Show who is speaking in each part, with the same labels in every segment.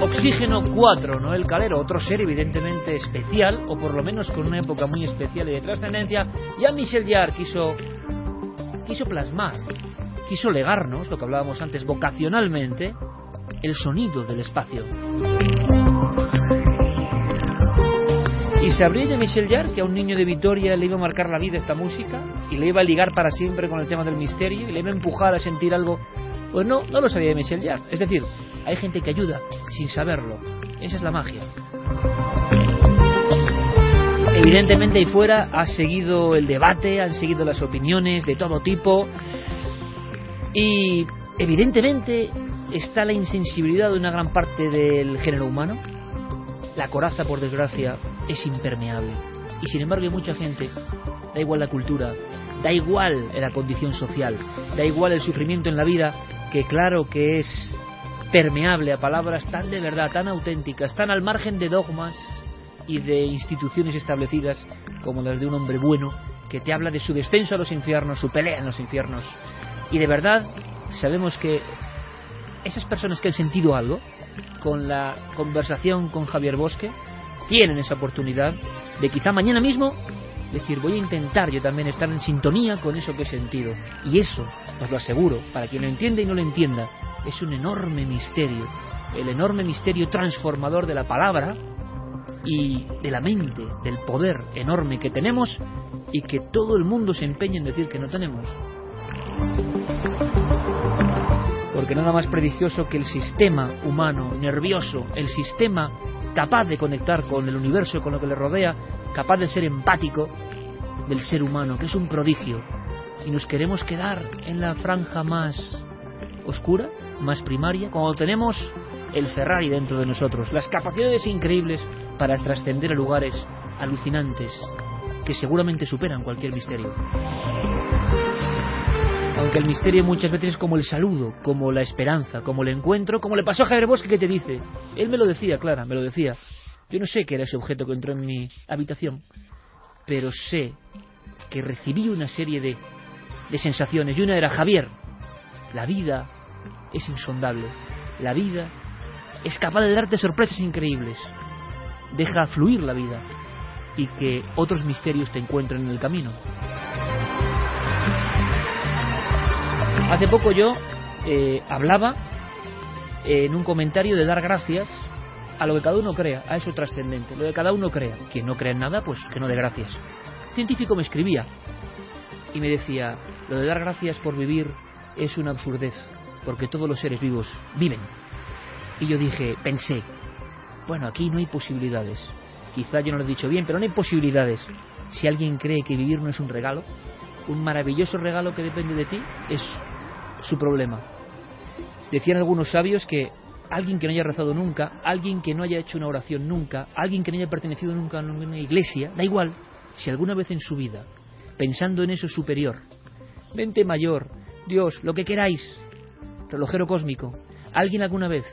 Speaker 1: Oxígeno 4, Noel Calero, otro ser evidentemente especial, o por lo menos con una época muy especial y de trascendencia. Jean-Michel Jarre quiso plasmar, quiso legarnos, lo que hablábamos antes, vocacionalmente, el sonido del espacio. Y sabría Jean-Michel Jarre que a un niño de Vitoria le iba a marcar la vida esta música y le iba a ligar para siempre con el tema del misterio y le iba a empujar a sentir algo. Pues no lo sabía Jean-Michel Jarre. Es decir, hay gente que ayuda sin saberlo. Esa es la magia. Evidentemente ahí fuera ha seguido el debate, han seguido las opiniones de todo tipo y evidentemente está la insensibilidad de una gran parte del género humano. La coraza, por desgracia, es impermeable y sin embargo hay mucha gente, da igual la cultura, da igual la condición social, da igual el sufrimiento en la vida, que claro que es permeable a palabras tan de verdad, tan auténticas, tan al margen de dogmas y de instituciones establecidas como las de un hombre bueno que te habla de su descenso a los infiernos, su pelea en los infiernos. Y de verdad sabemos que esas personas que han sentido algo con la conversación con Javier Bosque tienen esa oportunidad de quizá mañana mismo decir, voy a intentar yo también estar en sintonía con eso que he sentido. Y eso, os lo aseguro, para quien lo entienda y no lo entienda, es un enorme misterio, el enorme misterio transformador de la palabra y de la mente, del poder enorme que tenemos y que todo el mundo se empeña en decir que no tenemos. Porque nada más prodigioso que el sistema humano, nervioso, el sistema capaz de conectar con el universo, con lo que le rodea, capaz de ser empático del ser humano, que es un prodigio. Y nos queremos quedar en la franja más oscura, más primaria, cuando tenemos el Ferrari dentro de nosotros, las capacidades increíbles para trascender a lugares alucinantes que seguramente superan cualquier misterio. Aunque el misterio muchas veces es como el saludo, como la esperanza, como el encuentro, como le pasó a Javier Bosque, que te dice, él me lo decía, Clara, me lo decía, yo no sé qué era ese objeto que entró en mi habitación, pero sé que recibí una serie de sensaciones, y una era, Javier, la vida es insondable, la vida es capaz de darte sorpresas increíbles, deja fluir la vida y que otros misterios te encuentren en el camino. Hace poco yo hablaba en un comentario de dar gracias a lo que cada uno crea, a eso trascendente, lo que cada uno crea. Quien no crea en nada, pues que no dé gracias. Un científico me escribía y me decía, lo de dar gracias por vivir es una absurdez, porque todos los seres vivos viven. Y yo pensé, bueno, aquí no hay posibilidades. Quizá yo no lo he dicho bien, pero no hay posibilidades. Si alguien cree que vivir no es un regalo, un maravilloso regalo que depende de ti, es su problema. Decían algunos sabios que alguien que no haya rezado nunca, alguien que no haya hecho una oración nunca, alguien que no haya pertenecido nunca a una iglesia, da igual, si alguna vez en su vida, pensando en eso superior, mente mayor, Dios, lo que queráis, relojero cósmico, alguien alguna vez,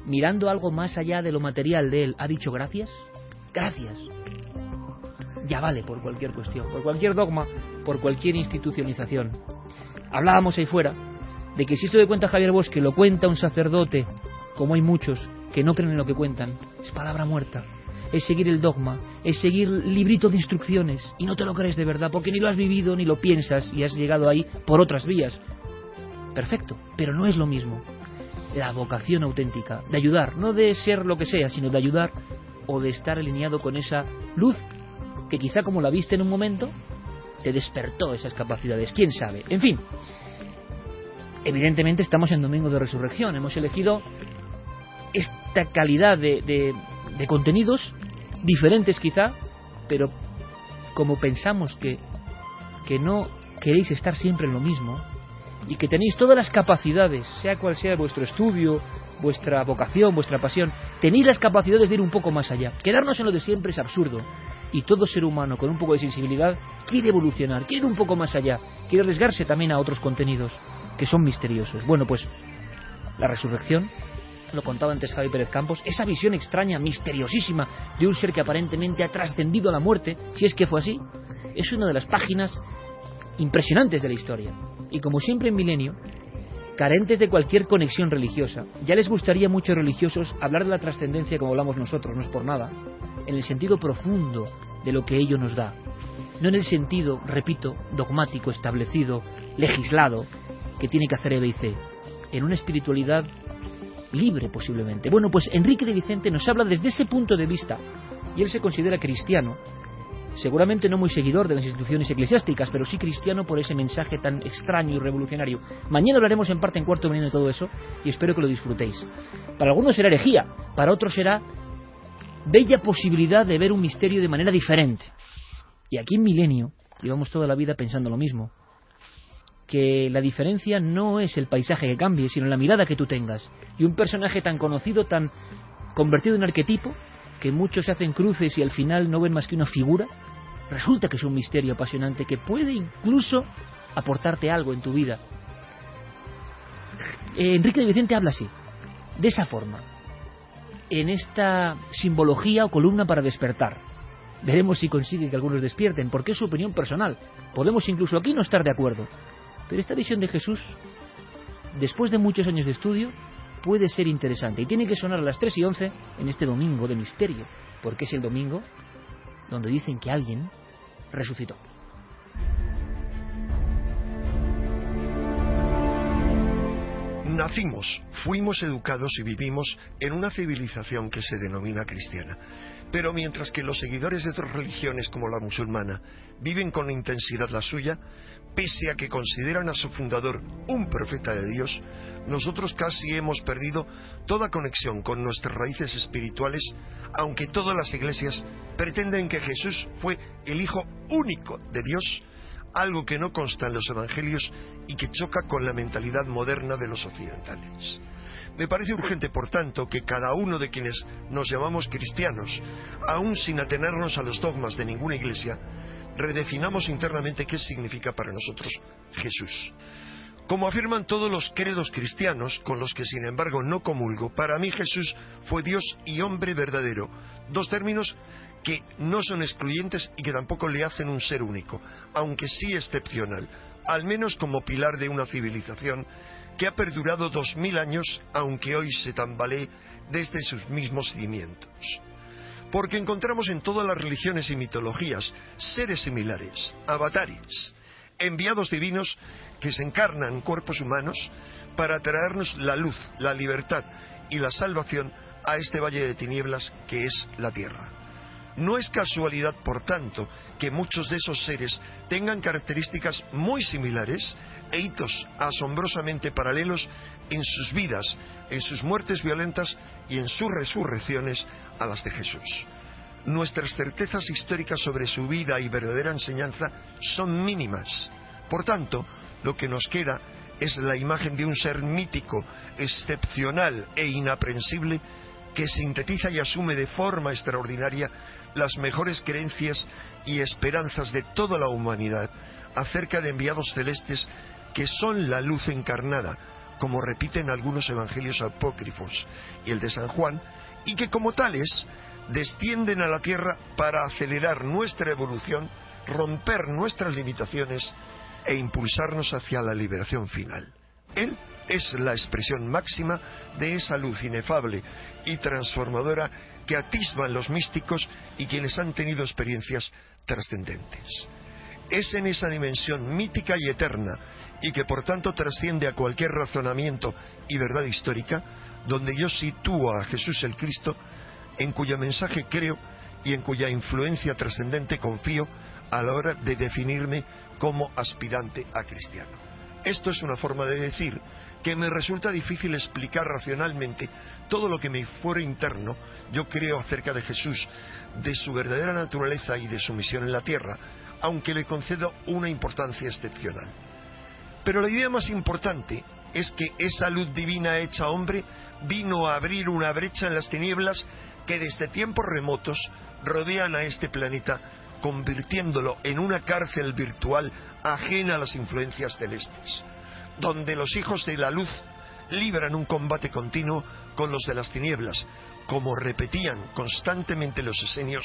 Speaker 1: mirando algo más allá de lo material de él, ha dicho gracias, gracias, ya vale por cualquier cuestión, por cualquier dogma, por cualquier institucionalización. Hablábamos ahí fuera de que si esto que cuenta Javier Bosque lo cuenta un sacerdote, como hay muchos que no creen en lo que cuentan, es palabra muerta, es seguir el dogma, es seguir librito de instrucciones y no te lo crees de verdad porque ni lo has vivido ni lo piensas y has llegado ahí por otras vías. Perfecto, pero no es lo mismo. La vocación auténtica de ayudar, no de ser lo que sea, sino de ayudar o de estar alineado con esa luz que quizá como la viste en un momento te despertó esas capacidades, quién sabe. En fin, evidentemente estamos en Domingo de Resurrección, hemos elegido esta calidad de contenidos diferentes quizá, pero como pensamos que no queréis estar siempre en lo mismo y que tenéis todas las capacidades, sea cual sea vuestro estudio, vuestra vocación, vuestra pasión, tenéis las capacidades de ir un poco más allá. Quedarnos en lo de siempre es absurdo. Y todo ser humano con un poco de sensibilidad quiere evolucionar, quiere ir un poco más allá, quiere arriesgarse también a otros contenidos que son misteriosos. Bueno, pues la resurrección, lo contaba antes Javi Pérez Campos, esa visión extraña, misteriosísima de un ser que aparentemente ha trascendido a la muerte, si es que fue así, es una de las páginas impresionantes de la historia. Y como siempre en Milenio, carentes de cualquier conexión religiosa. Ya les gustaría a muchos religiosos hablar de la trascendencia como hablamos nosotros, no es por nada, en el sentido profundo de lo que ello nos da, no en el sentido, repito, dogmático, establecido, legislado, que tiene que hacer E, B y C, en una espiritualidad libre posiblemente. Bueno, pues Enrique de Vicente nos habla desde ese punto de vista, y él se considera cristiano, seguramente no muy seguidor de las instituciones eclesiásticas, pero sí cristiano por ese mensaje tan extraño y revolucionario. Mañana hablaremos en parte en Cuarto Milenio de todo eso, y espero que lo disfrutéis. Para algunos será herejía, para otros será bella posibilidad de ver un misterio de manera diferente. Y aquí en Milenio llevamos toda la vida pensando lo mismo, que la diferencia no es el paisaje que cambie, sino la mirada que tú tengas. Y un personaje tan conocido, tan convertido en arquetipo, que muchos hacen cruces y al final no ven más que una figura, resulta que es un misterio apasionante que puede incluso aportarte algo en tu vida. Enrique de Vicente habla así, de esa forma, en esta simbología o columna para despertar. Veremos si consigue que algunos despierten, porque es su opinión personal. Podemos incluso aquí no estar de acuerdo. Pero esta visión de Jesús, después de muchos años de estudio, puede ser interesante. Y tiene que sonar a las 3:11 en este domingo de misterio, porque es el domingo donde dicen que alguien resucitó.
Speaker 2: Nacimos, fuimos educados y vivimos en una civilización que se denomina cristiana. Pero mientras que los seguidores de otras religiones como la musulmana viven con intensidad la suya, pese a que consideran a su fundador un profeta de Dios, nosotros casi hemos perdido toda conexión con nuestras raíces espirituales, aunque todas las iglesias pretenden que Jesús fue el Hijo único de Dios, algo que no consta en los evangelios y que choca con la mentalidad moderna de los occidentales. Me parece urgente, por tanto, que cada uno de quienes nos llamamos cristianos, aún sin atenernos a los dogmas de ninguna iglesia, redefinamos internamente qué significa para nosotros Jesús. Como afirman todos los credos cristianos, con los que sin embargo no comulgo, para mí Jesús fue Dios y hombre verdadero, dos términos que no son excluyentes y que tampoco le hacen un ser único, aunque sí excepcional, al menos como pilar de una civilización que ha perdurado 2000 años, aunque hoy se tambalee desde sus mismos cimientos. Porque encontramos en todas las religiones y mitologías seres similares, avatares, enviados divinos que se encarnan en cuerpos humanos para traernos la luz, la libertad y la salvación a este valle de tinieblas que es la tierra. No es casualidad, por tanto, que muchos de esos seres tengan características muy similares e hitos asombrosamente paralelos en sus vidas, en sus muertes violentas y en sus resurrecciones a las de Jesús. Nuestras certezas históricas sobre su vida y verdadera enseñanza son mínimas. Por tanto, lo que nos queda es la imagen de un ser mítico, excepcional e inaprensible que sintetiza y asume de forma extraordinaria las mejores creencias y esperanzas de toda la humanidad acerca de enviados celestes que son la luz encarnada, como repiten algunos evangelios apócrifos y el de San Juan, y que como tales descienden a la tierra para acelerar nuestra evolución, romper nuestras limitaciones e impulsarnos hacia la liberación final. Él es la expresión máxima de esa luz inefable y transformadora que atisban los místicos y quienes han tenido experiencias trascendentes. Es en esa dimensión mítica y eterna, y que por tanto trasciende a cualquier razonamiento y verdad histórica, donde yo sitúo a Jesús el Cristo, en cuyo mensaje creo y en cuya influencia trascendente confío a la hora de definirme como aspirante a cristiano. Esto es una forma de decir que me resulta difícil explicar racionalmente todo lo que mi fuero interno yo creo acerca de Jesús, de su verdadera naturaleza y de su misión en la tierra, aunque le concedo una importancia excepcional. Pero la idea más importante es que esa luz divina hecha hombre vino a abrir una brecha en las tinieblas que desde tiempos remotos rodean a este planeta, convirtiéndolo en una cárcel virtual ajena a las influencias celestes, donde los hijos de la luz libran un combate continuo con los de las tinieblas, como repetían constantemente los esenios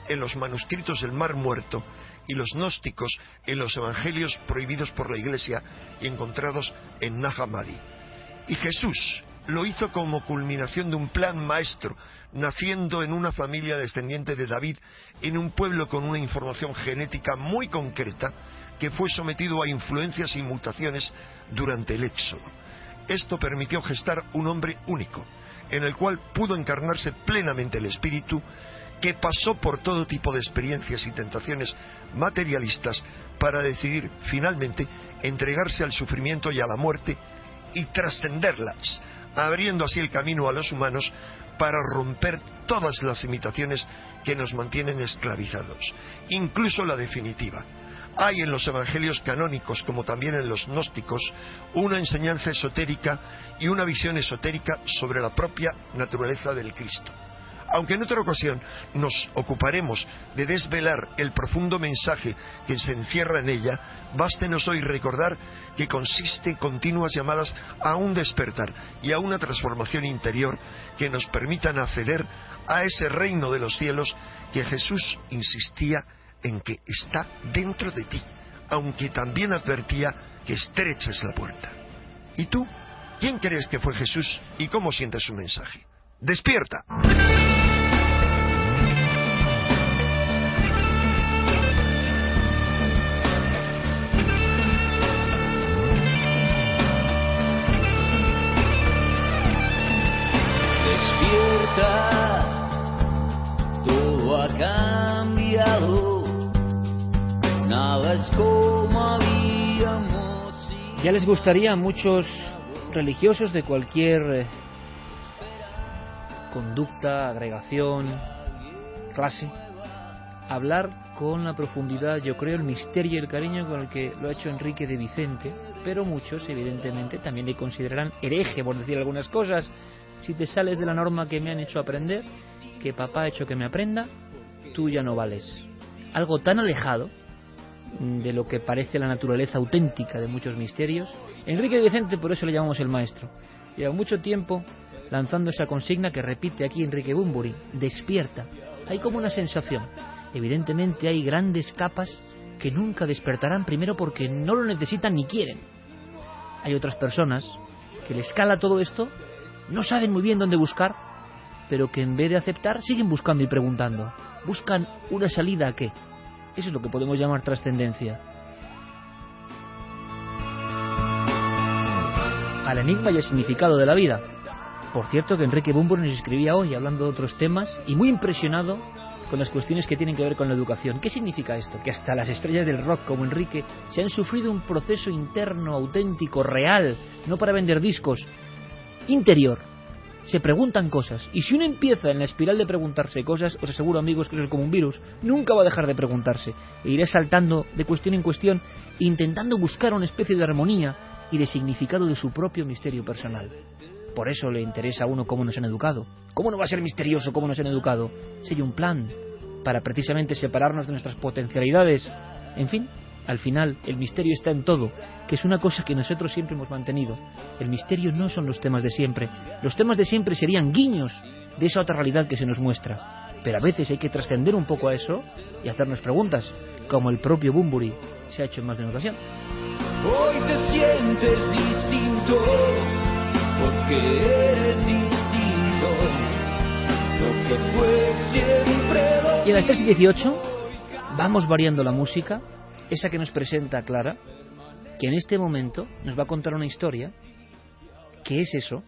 Speaker 2: en los manuscritos del Mar Muerto y los gnósticos en los evangelios prohibidos por la Iglesia y encontrados en Nag Hammadi. Y Jesús lo hizo como culminación de un plan maestro, naciendo en una familia descendiente de David, en un pueblo con una información genética muy concreta, que fue sometido a influencias y mutaciones durante el Éxodo. Esto permitió gestar un hombre único, en el cual pudo encarnarse plenamente el Espíritu, que pasó por todo tipo de experiencias y tentaciones materialistas para decidir finalmente entregarse al sufrimiento y a la muerte y trascenderlas, abriendo así el camino a los humanos para romper todas las limitaciones que nos mantienen esclavizados, incluso la definitiva. Hay en los evangelios canónicos, como también en los gnósticos, una enseñanza esotérica y una visión esotérica sobre la propia naturaleza del Cristo. Aunque en otra ocasión nos ocuparemos de desvelar el profundo mensaje que se encierra en ella, bástenos hoy recordar que consiste en continuas llamadas a un despertar y a una transformación interior que nos permitan acceder a ese reino de los cielos que Jesús insistía en que está dentro de ti, aunque también advertía que estrecha es la puerta. ¿Y tú? ¿Quién crees que fue Jesús y cómo sientes su mensaje? ¡Despierta!
Speaker 1: Despierta, todo ha cambiado, nada es como habíamos. Ya les gustaría a muchos religiosos de cualquier conducta, agregación, clase, hablar con la profundidad, yo creo, el misterio y el cariño con el que lo ha hecho Enrique de Vicente, pero muchos evidentemente también le considerarán hereje por decir algunas cosas. Si te sales de la norma que me han hecho aprender, que papá ha hecho que me aprenda, tú ya no vales. Algo tan alejado de lo que parece la naturaleza auténtica de muchos misterios. Enrique de Vicente, por eso le llamamos el maestro. Lleva mucho tiempo lanzando esa consigna que repite aquí Enrique Bunbury: despierta. Hay como una sensación. Evidentemente hay grandes capas que nunca despertarán, primero porque no lo necesitan ni quieren. Hay otras personas que les cala todo esto, no saben muy bien dónde buscar, pero que en vez de aceptar siguen buscando y preguntando. Buscan una salida a qué. Eso es lo que podemos llamar trascendencia. Al enigma y el significado de la vida. Por cierto, que Enrique Bunbury nos escribía hoy hablando de otros temas y muy impresionado con las cuestiones que tienen que ver con la educación. ¿Qué significa esto? Que hasta las estrellas del rock como Enrique se han sufrido un proceso interno, auténtico, real, no para vender discos, interior. Se preguntan cosas, y si uno empieza en la espiral de preguntarse cosas, os aseguro, amigos, que eso es como un virus, nunca va a dejar de preguntarse, e iré saltando de cuestión en cuestión, intentando buscar una especie de armonía y de significado de su propio misterio personal. Por eso le interesa a uno cómo nos han educado. ¿Cómo no va a ser misterioso cómo nos han educado? Si hay un plan para precisamente separarnos de nuestras potencialidades. En fin, al final, el misterio está en todo, que es una cosa que nosotros siempre hemos mantenido. El misterio no son los temas de siempre. Los temas de siempre serían guiños de esa otra realidad que se nos muestra. Pero a veces hay que trascender un poco a eso y hacernos preguntas, como el propio Bunbury se ha hecho en más de una ocasión.
Speaker 3: Hoy te sientes distinto, porque eres distinto, lo que fue siempre.
Speaker 1: Y a las 3:18 vamos variando la música, esa que nos presenta Clara, que en este momento nos va a contar una historia, que es eso,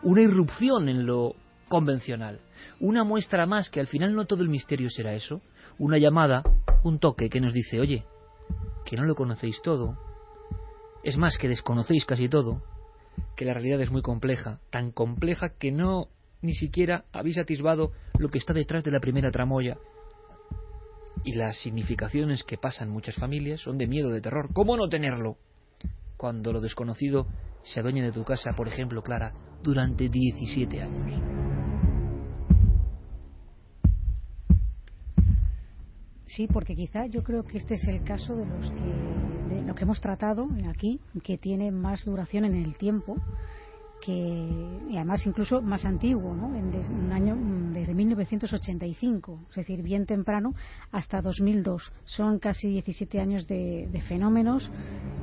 Speaker 1: una irrupción en lo convencional, una muestra más que al final no todo el misterio será eso, una llamada, un toque que nos dice: oye, que no lo conocéis todo, es más, que desconocéis casi todo, que la realidad es muy compleja, tan compleja que no ni siquiera habéis atisbado lo que está detrás de la primera tramoya. Y las significaciones que pasan muchas familias son de miedo, de terror. ¿Cómo no tenerlo cuando lo desconocido se adueña de tu casa, por ejemplo, Clara, durante 17 años?
Speaker 4: Sí, porque quizá yo creo que este es el caso de lo que hemos tratado aquí, que tiene más duración en el tiempo, y además incluso más antiguo, ¿no? Desde 1985, es decir, bien temprano, hasta 2002. Son casi 17 años de fenómenos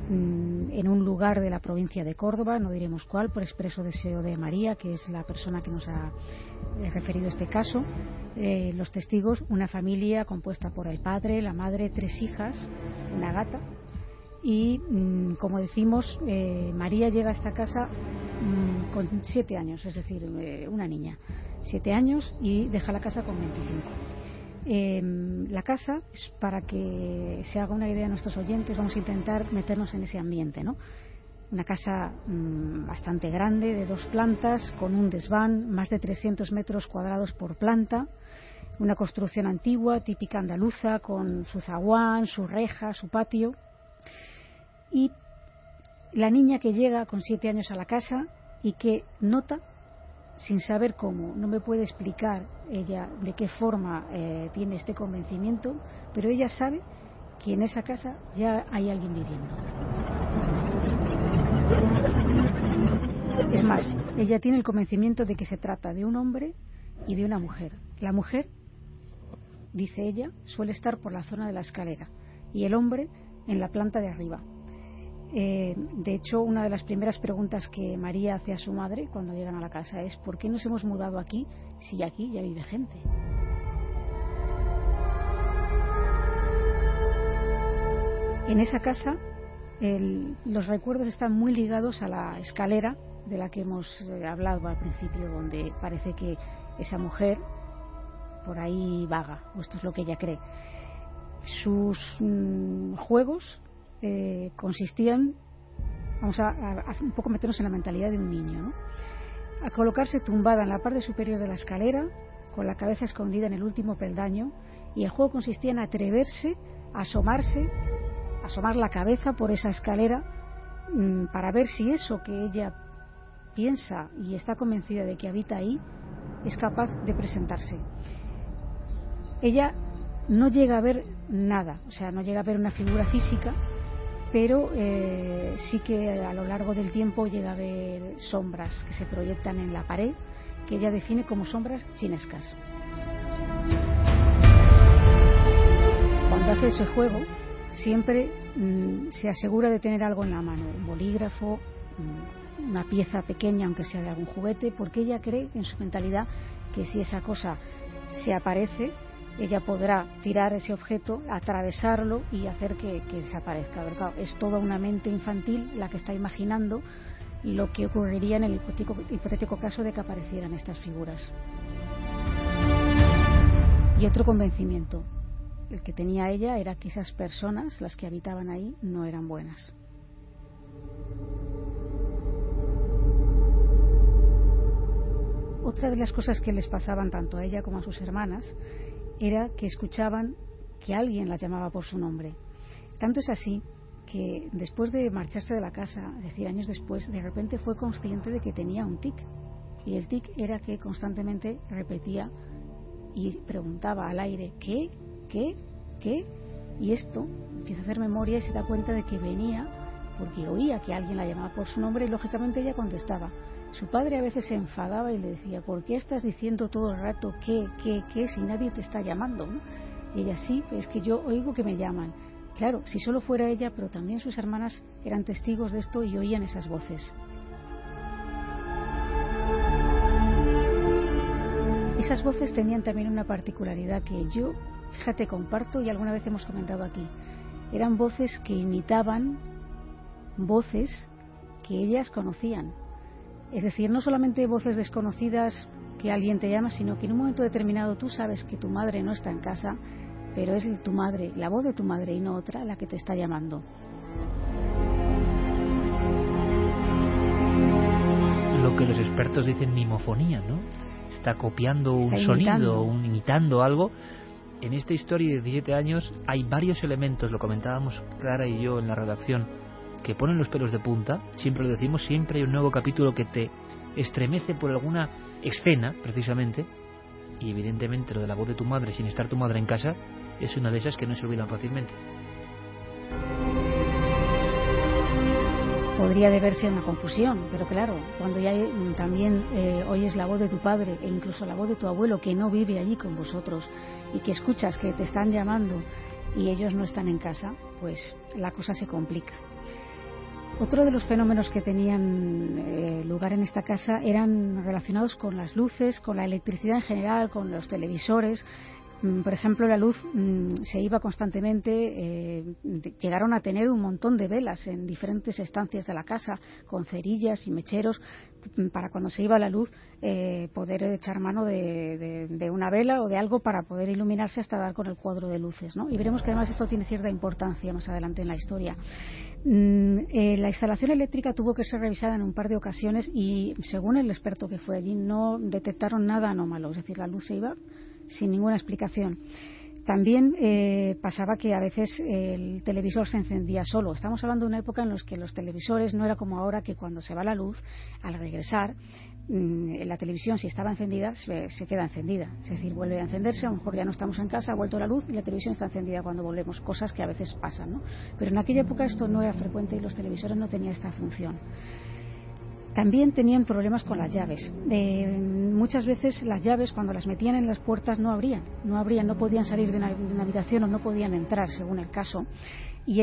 Speaker 4: en un lugar de la provincia de Córdoba, no diremos cuál, por expreso deseo de María, que es la persona que nos ha referido este caso. Los testigos, una familia compuesta por el padre, la madre, 3 hijas, una gata. Y, como decimos, María llega a esta casa con 7 años, es decir, una niña, 7 años, y deja la casa con 25. La casa, es para que se haga una idea a nuestros oyentes, vamos a intentar meternos en ese ambiente, ¿no? Una casa bastante grande, de 2 plantas, con un desván, más de 300 metros cuadrados por planta, una construcción antigua, típica andaluza, con su zaguán, su reja, su patio. Y la niña que llega con 7 años a la casa y que nota, sin saber cómo, no me puede explicar ella de qué forma tiene este convencimiento, pero ella sabe que en esa casa ya hay alguien viviendo. Es más, ella tiene el convencimiento de que se trata de un hombre y de una mujer. La mujer, dice ella, suele estar por la zona de la escalera y el hombre en la planta de arriba. De hecho, una de las primeras preguntas que María hace a su madre cuando llegan a la casa es: ¿por qué nos hemos mudado aquí si aquí ya vive gente? En esa casa los recuerdos están muy ligados a la escalera de la que hemos hablado al principio, donde parece que esa mujer por ahí vaga, o esto es lo que ella cree. Sus juegos consistían, vamos a un poco meternos en la mentalidad de un niño, ¿no? A colocarse tumbada en la parte superior de la escalera, con la cabeza escondida en el último peldaño, y el juego consistía en atreverse a asomar la cabeza por esa escalera para ver si eso que ella piensa y está convencida de que habita ahí es capaz de presentarse. Ella no llega a ver nada, o sea, no llega a ver una figura física, pero sí que a lo largo del tiempo llega a ver sombras que se proyectan en la pared, que ella define como sombras chinescas. Cuando hace ese juego, siempre se asegura de tener algo en la mano, un bolígrafo, una pieza pequeña, aunque sea de algún juguete, porque ella cree en su mentalidad que si esa cosa se aparece, ella podrá tirar ese objeto, atravesarlo y hacer que desaparezca. Pero claro, es toda una mente infantil la que está imaginando lo que ocurriría en el hipotético caso de que aparecieran estas figuras. Y otro convencimiento, el que tenía ella, era que esas personas, las que habitaban ahí, no eran buenas. Otra de las cosas que les pasaban tanto a ella como a sus hermanas era que escuchaban que alguien las llamaba por su nombre. Tanto es así que después de marcharse de la casa, es decir, años después, de repente fue consciente de que tenía un tic. Y el tic era que constantemente repetía y preguntaba al aire: ¿qué? ¿qué? ¿qué? Y esto empieza a hacer memoria y se da cuenta de que venía porque oía que alguien la llamaba por su nombre, y lógicamente ella contestaba. Su padre a veces se enfadaba y le decía: ¿por qué estás diciendo todo el rato qué, si nadie te está llamando, ¿no? Y ella: sí, es que yo oigo que me llaman. Claro, si solo fuera ella, pero también sus hermanas eran testigos de esto y oían esas voces. Esas voces tenían también una particularidad que yo, fíjate, comparto y alguna vez hemos comentado aquí. Eran voces que imitaban voces que ellas conocían. Es decir, no solamente voces desconocidas que alguien te llama, sino que en un momento determinado tú sabes que tu madre no está en casa, pero es tu madre, la voz de tu madre y no otra, la que te está llamando.
Speaker 1: Lo que los expertos dicen mimofonía, ¿no? Está copiando un sonido, imitando algo. En esta historia de 17 años hay varios elementos, lo comentábamos Clara y yo en la redacción, que ponen los pelos de punta. Siempre lo decimos, siempre hay un nuevo capítulo que te estremece por alguna escena, precisamente. Y evidentemente lo de la voz de tu madre sin estar tu madre en casa es una de esas que no se olvidan fácilmente.
Speaker 4: podría deberse a una confusión, pero claro, cuando ya también oyes la voz de tu padre e incluso la voz de tu abuelo que no vive allí con vosotros y que escuchas que te están llamando y ellos no están en casa, pues la cosa se complica. Otro de los fenómenos que tenían lugar en esta casa eran relacionados con las luces, con la electricidad en general, con los televisores. Por ejemplo, la luz se iba constantemente, llegaron a tener un montón de velas en diferentes estancias de la casa, con cerillas y mecheros, para cuando se iba la luz poder echar mano de una vela o de algo para poder iluminarse hasta dar con el cuadro de luces, ¿no? Y veremos que además esto tiene cierta importancia más adelante en la historia. La instalación eléctrica tuvo que ser revisada en un par de ocasiones y, según el experto que fue allí, no detectaron nada anómalo, es decir, la luz se iba sin ninguna explicación. También pasaba que a veces el televisor se encendía solo. Estamos hablando de una época en la que los televisores no era como ahora, que cuando se va la luz, al regresar, la televisión, si estaba encendida, se queda encendida. Es decir, vuelve a encenderse, a lo mejor ya no estamos en casa, ha vuelto la luz y la televisión está encendida cuando volvemos, cosas que a veces pasan, ¿no? Pero en aquella época esto no era frecuente y los televisores no tenían esta función. También tenían problemas con las llaves. Muchas veces las llaves, cuando las metían en las puertas, no abrían, no podían salir de una habitación o no podían entrar, según el caso. Y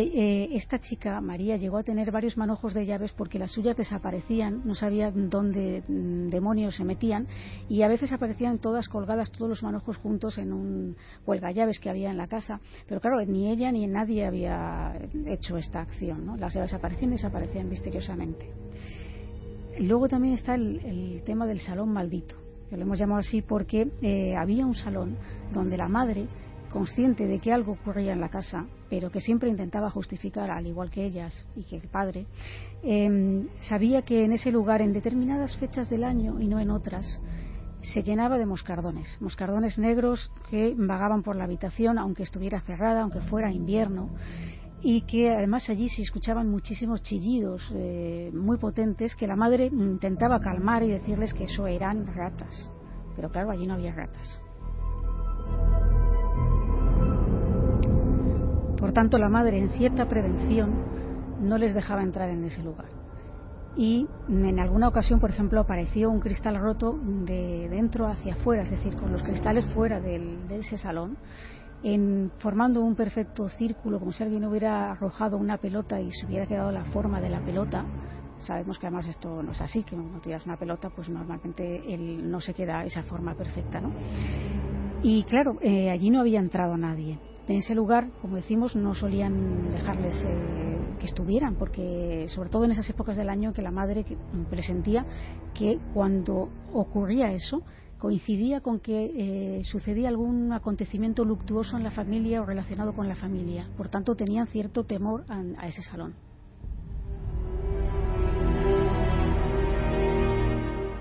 Speaker 4: esta chica, María, llegó a tener varios manojos de llaves porque las suyas desaparecían, no sabía dónde demonios se metían, y a veces aparecían todas colgadas, todos los manojos juntos en un huelgallaves que había en la casa. Pero claro, ni ella ni nadie había hecho esta acción, ¿no? Las llaves aparecían y desaparecían misteriosamente. Y luego también está el tema del salón maldito, que lo hemos llamado así porque había un salón donde la madre, consciente de que algo ocurría en la casa, pero que siempre intentaba justificar, al igual que ellas y que el padre, sabía que en ese lugar, en determinadas fechas del año y no en otras, se llenaba de moscardones negros que vagaban por la habitación, aunque estuviera cerrada, aunque fuera invierno, y que además allí se escuchaban muchísimos chillidos muy potentes que la madre intentaba calmar y decirles que eso eran ratas, pero claro, allí no había ratas. Por tanto, la madre, en cierta prevención, no les dejaba entrar en ese lugar. Y en alguna ocasión, por ejemplo, apareció un cristal roto de dentro hacia afuera, es decir, con los cristales fuera de ese salón, formando un perfecto círculo, como si alguien hubiera arrojado una pelota y se hubiera quedado la forma de la pelota. Sabemos que además esto no es así, que cuando tiras una pelota pues normalmente no se queda esa forma perfecta, ¿no? Y claro, allí no había entrado nadie. En ese lugar, como decimos, no solían dejarles que estuvieran, porque sobre todo en esas épocas del año que la madre presentía que cuando ocurría eso coincidía con que sucedía algún acontecimiento luctuoso en la familia o relacionado con la familia. Por tanto, tenían cierto temor a ese salón.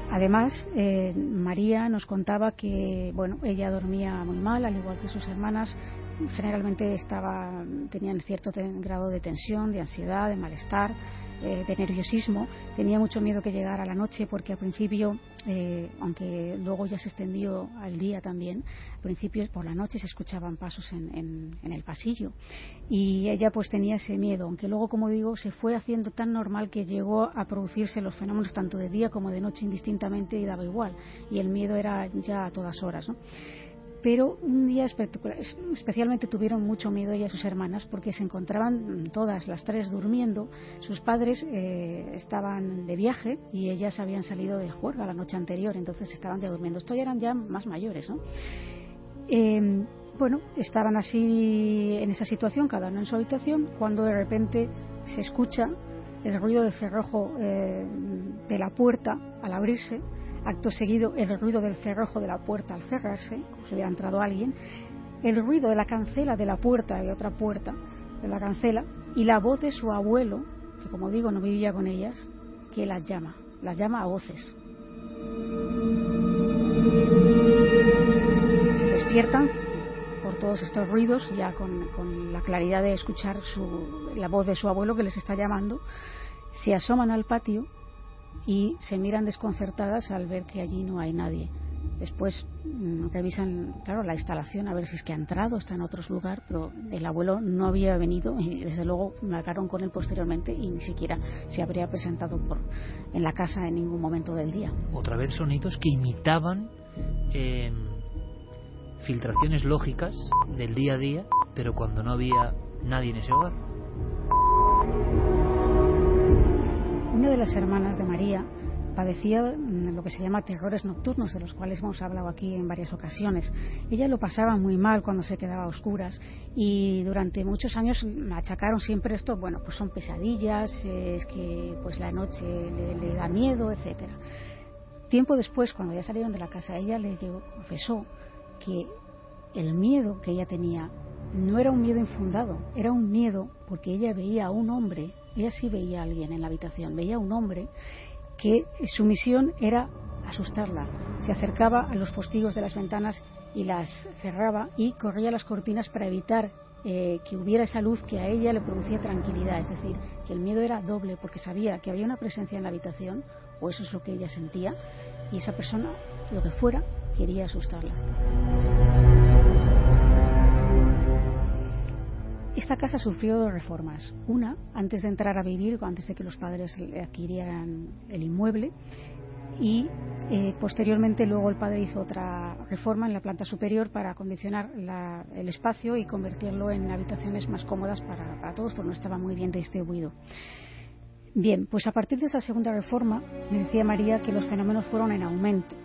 Speaker 4: Además, María nos contaba que, bueno, ella dormía muy mal, al igual que sus hermanas. Generalmente tenían cierto grado de tensión, de ansiedad, de malestar, de nerviosismo. Tenía mucho miedo que llegara la noche porque al principio, aunque luego ya se extendió al día también, al principio por la noche se escuchaban pasos en el pasillo y ella pues tenía ese miedo, aunque luego, como digo, se fue haciendo tan normal que llegó a producirse los fenómenos tanto de día como de noche indistintamente y daba igual, y el miedo era ya a todas horas, ¿no? Pero un día especialmente tuvieron mucho miedo ella y sus hermanas porque se encontraban todas las tres durmiendo. Sus padres estaban de viaje y ellas habían salido de juerga la noche anterior, entonces estaban ya durmiendo. Estos ya eran ya más mayores, ¿no? Bueno, estaban así en esa situación, cada uno en su habitación, cuando de repente se escucha el ruido del cerrojo de la puerta al abrirse. Acto seguido, el ruido del cerrojo de la puerta al cerrarse, como si hubiera entrado alguien, el ruido de la cancela de la puerta y otra puerta de la cancela, y la voz de su abuelo, que como digo no vivía con ellas, que las llama a voces. Se despiertan por todos estos ruidos, ya con la claridad de escuchar la voz de su abuelo que les está llamando. Se asoman al patio y se miran desconcertadas al ver que allí no hay nadie. Después revisan, claro, la instalación a ver si es que ha entrado, está en otro lugar, pero el abuelo no había venido y desde luego me hablaron con él posteriormente y ni siquiera se habría presentado en la casa en ningún momento del día.
Speaker 1: Otra vez sonidos que imitaban filtraciones lógicas del día a día, pero cuando no había nadie en ese hogar.
Speaker 4: Una de las hermanas de María padecía lo que se llama terrores nocturnos, de los cuales hemos hablado aquí en varias ocasiones. Ella lo pasaba muy mal cuando se quedaba a oscuras y durante muchos años me achacaron siempre esto, bueno, pues son pesadillas, es que pues la noche le da miedo, etcétera. Tiempo después, cuando ya salieron de la casa, ella les confesó que el miedo que ella tenía no era un miedo infundado, era un miedo porque ella veía a un hombre, ella sí veía a alguien en la habitación, veía a un hombre que su misión era asustarla. Se acercaba a los postigos de las ventanas y las cerraba y corría las cortinas para evitar que hubiera esa luz que a ella le producía tranquilidad. Es decir, que el miedo era doble porque sabía que había una presencia en la habitación, o eso es lo que ella sentía, y esa persona, lo que fuera, quería asustarla. Esta casa sufrió 2 reformas. Una, antes de entrar a vivir, antes de que los padres adquirieran el inmueble, y posteriormente luego el padre hizo otra reforma en la planta superior para acondicionar el espacio y convertirlo en habitaciones más cómodas para todos, porque no estaba muy bien distribuido. Bien, pues a partir de esa segunda reforma, me decía María que los fenómenos fueron en aumento,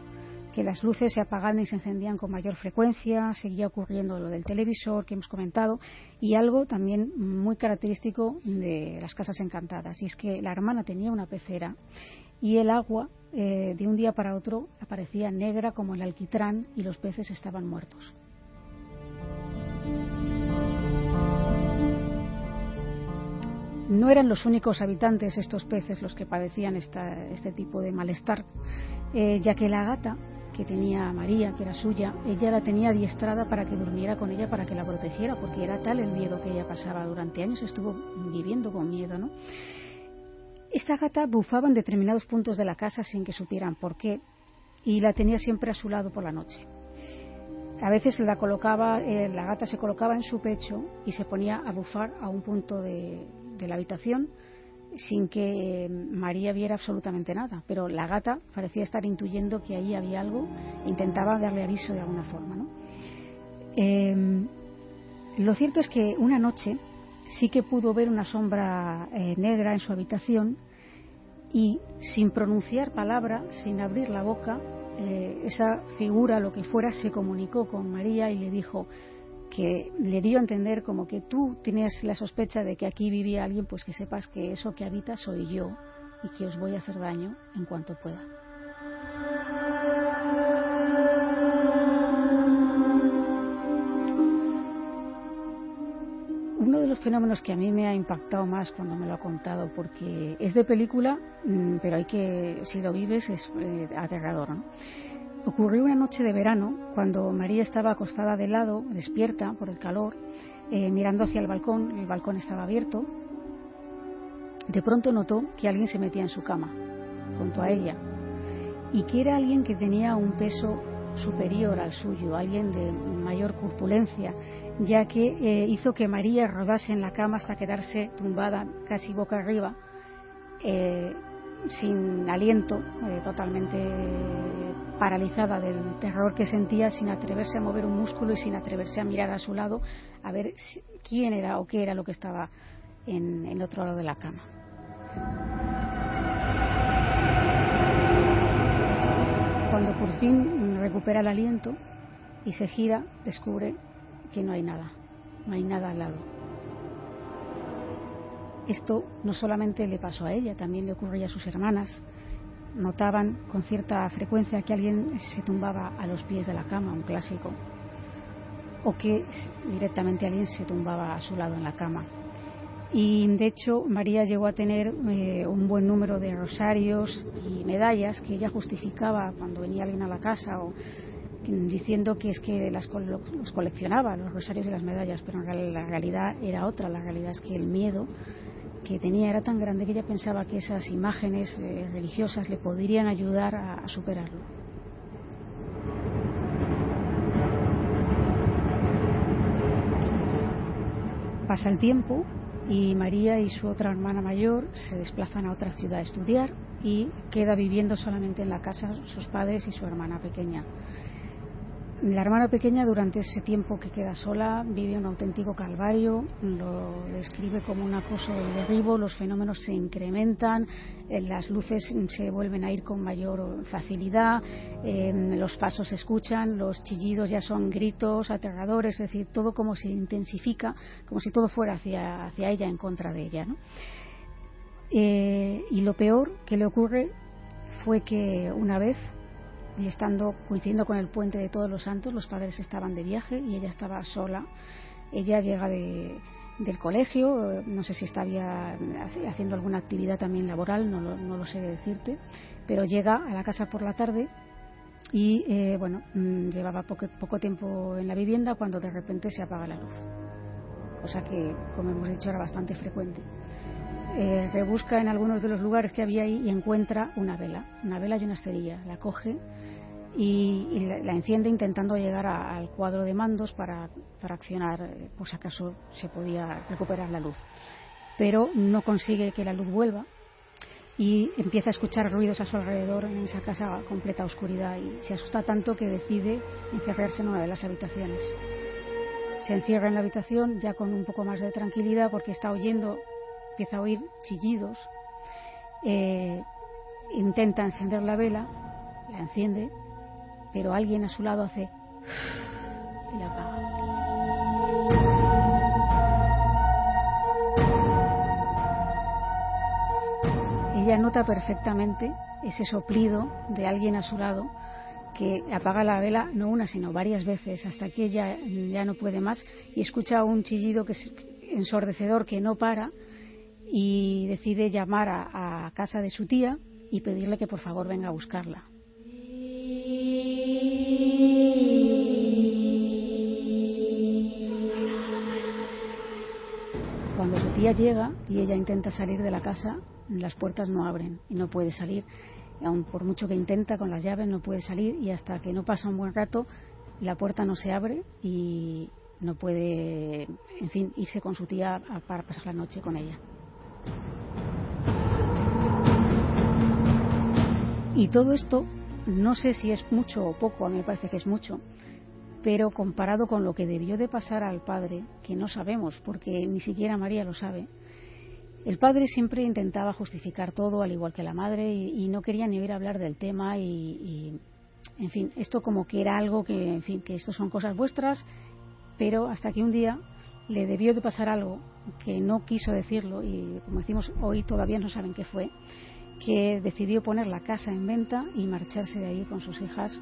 Speaker 4: que las luces se apagaban y se encendían con mayor frecuencia, seguía ocurriendo lo del televisor que hemos comentado, y algo también muy característico de las casas encantadas, y es que la hermana tenía una pecera y el agua de un día para otro aparecía negra como el alquitrán y los peces estaban muertos. No eran los únicos habitantes, estos peces, los que padecían este tipo de malestar, ya que la gata que tenía María, que era suya, ella la tenía adiestrada para que durmiera con ella, para que la protegiera, porque era tal el miedo que ella pasaba. Durante años estuvo viviendo con miedo, ¿no? Esta gata bufaba en determinados puntos de la casa sin que supieran por qué, y la tenía siempre a su lado por la noche. A veces la gata se colocaba en su pecho y se ponía a bufar a un punto de la habitación sin que María viera absolutamente nada, pero la gata parecía estar intuyendo que ahí había algo e intentaba darle aviso de alguna forma, ¿no? Lo cierto es que una noche sí que pudo ver una sombra negra en su habitación y sin pronunciar palabra, sin abrir la boca, esa figura, lo que fuera, se comunicó con María y le dijo, que le dio a entender como que tú tenías la sospecha de que aquí vivía alguien, pues que sepas que eso que habita soy yo y que os voy a hacer daño en cuanto pueda. Uno de los fenómenos que a mí me ha impactado más cuando me lo ha contado, porque es de película, pero si lo vives es aterrador, ¿no? Ocurrió una noche de verano cuando María estaba acostada de lado, despierta por el calor, mirando hacia el balcón estaba abierto. De pronto notó que alguien se metía en su cama, junto a ella, y que era alguien que tenía un peso superior al suyo, alguien de mayor corpulencia, ya que hizo que María rodase en la cama hasta quedarse tumbada casi boca arriba, sin aliento, totalmente paralizada del terror que sentía, sin atreverse a mover un músculo y sin atreverse a mirar a su lado a ver quién era o qué era lo que estaba en el otro lado de la cama. Cuando por fin recupera el aliento y se gira, descubre que no hay nada al lado. Esto no solamente le pasó a ella, también le ocurría a sus hermanas. Notaban con cierta frecuencia que alguien se tumbaba a los pies de la cama, un clásico, o que directamente alguien se tumbaba a su lado en la cama. Y de hecho María llegó a tener un buen número de rosarios y medallas que ella justificaba cuando venía alguien a la casa, o diciendo que es que los coleccionaba, los rosarios y las medallas, pero la realidad era otra. La realidad es que el miedo que tenía era tan grande que ella pensaba que esas imágenes religiosas le podrían ayudar a superarlo. Pasa el tiempo y María y su otra hermana mayor se desplazan a otra ciudad a estudiar y queda viviendo solamente en la casa sus padres y su hermana pequeña. La hermana pequeña, durante ese tiempo que queda sola, vive un auténtico calvario, lo describe como un acoso y derribo, los fenómenos se incrementan, las luces se vuelven a ir con mayor facilidad, los pasos se escuchan, los chillidos ya son gritos aterradores, es decir, todo como se intensifica, como si todo fuera hacia ella, en contra de ella, ¿no? Y lo peor que le ocurre fue que una vez, y coincidiendo con el puente de Todos los Santos, los padres estaban de viaje y ella estaba sola. Ella llega del colegio, no sé si estaba haciendo alguna actividad también laboral, no lo sé decirte, pero llega a la casa por la tarde y llevaba poco tiempo en la vivienda cuando de repente se apaga la luz, cosa que, como hemos dicho, era bastante frecuente. Rebusca en algunos de los lugares que había ahí y encuentra una vela y una cerilla. La coge y la enciende intentando llegar al cuadro de mandos para accionar, por si acaso se podía recuperar la luz. Pero no consigue que la luz vuelva y empieza a escuchar ruidos a su alrededor en esa casa a completa oscuridad y se asusta tanto que decide encerrarse en una de las habitaciones. Se encierra en la habitación ya con un poco más de tranquilidad porque empieza a oír chillidos, intenta encender la vela, la enciende, pero alguien a su lado hace y la apaga. Ella nota perfectamente ese soplido de alguien a su lado que apaga la vela no una sino varias veces hasta que ella ya no puede más y escucha un chillido que es ensordecedor que no para y decide llamar a casa de su tía y pedirle que por favor venga a buscarla. Cuando su tía llega y ella intenta salir de la casa, las puertas no abren y no puede salir. Aun por mucho que intenta con las llaves no puede salir y hasta que no pasa un buen rato la puerta no se abre y no puede, en fin, irse con su tía para pasar la noche con ella. Y todo esto, no sé si es mucho o poco, a mí me parece que es mucho, pero comparado con lo que debió de pasar al padre, que no sabemos, porque ni siquiera María lo sabe, el padre siempre intentaba justificar todo, al igual que la madre, y no quería ni oír hablar del tema, y en fin, esto como que era algo que, en fin, que esto son cosas vuestras, pero hasta que un día le debió de pasar algo que no quiso decirlo, y como decimos hoy todavía no saben qué fue, que decidió poner la casa en venta y marcharse de ahí con sus hijas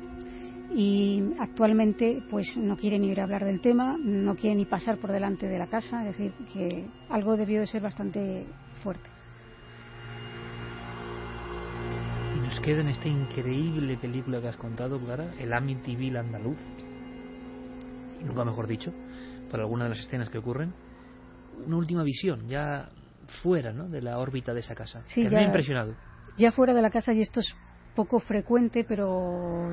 Speaker 4: y actualmente pues no quiere ni oír hablar del tema, no quiere ni pasar por delante de la casa, es decir, que algo debió de ser bastante fuerte.
Speaker 1: Y nos queda en esta increíble película que has contado, Clara, el Amityville andaluz, y nunca mejor dicho, por alguna de las escenas que ocurren, una última visión, ya fuera, ¿no?, de la órbita de esa casa,
Speaker 4: sí,
Speaker 1: que me ha impresionado.
Speaker 4: Ya fuera de la casa, y esto es poco frecuente, pero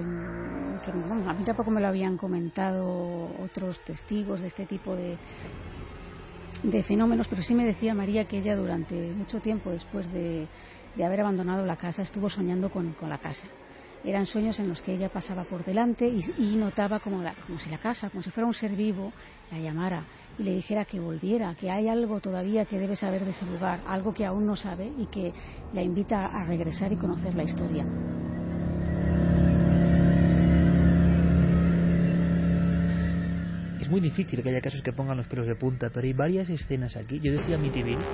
Speaker 4: que, bueno, a mí tampoco me lo habían comentado otros testigos de este tipo de fenómenos, pero sí me decía María que ella durante mucho tiempo después de haber abandonado la casa estuvo soñando con la casa. Eran sueños en los que ella pasaba por delante y notaba como si la casa, como si fuera un ser vivo, la llamara y le dijera que volviera, que hay algo todavía que debe saber de ese lugar, algo que aún no sabe y que la invita a regresar y conocer la historia.
Speaker 1: Es muy difícil que haya casos que pongan los pelos de punta, pero hay varias escenas aquí. Yo decía Amityville,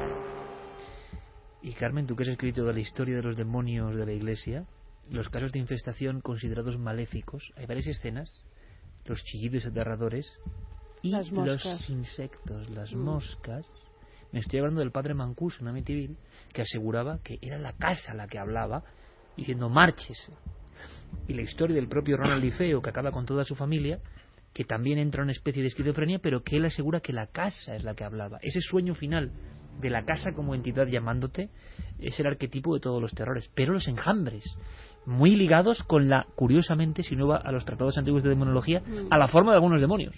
Speaker 1: y Carmen, tú que has escrito de la historia de los demonios de la Iglesia, los casos de infestación considerados maléficos, hay varias escenas, los chillidos aterradores y los insectos, las moscas. Me estoy hablando del padre Mancuso en Amityville, que aseguraba que era la casa la que hablaba, diciendo márchese. Y la historia del propio Ronald Lifeo, que acaba con toda su familia, que también entra en una especie de esquizofrenia, pero que él asegura que la casa es la que hablaba. Ese sueño final de la casa como entidad llamándote es el arquetipo de todos los terrores, pero los enjambres, muy ligados con curiosamente, si no va a los tratados antiguos de demonología, a la forma de algunos demonios.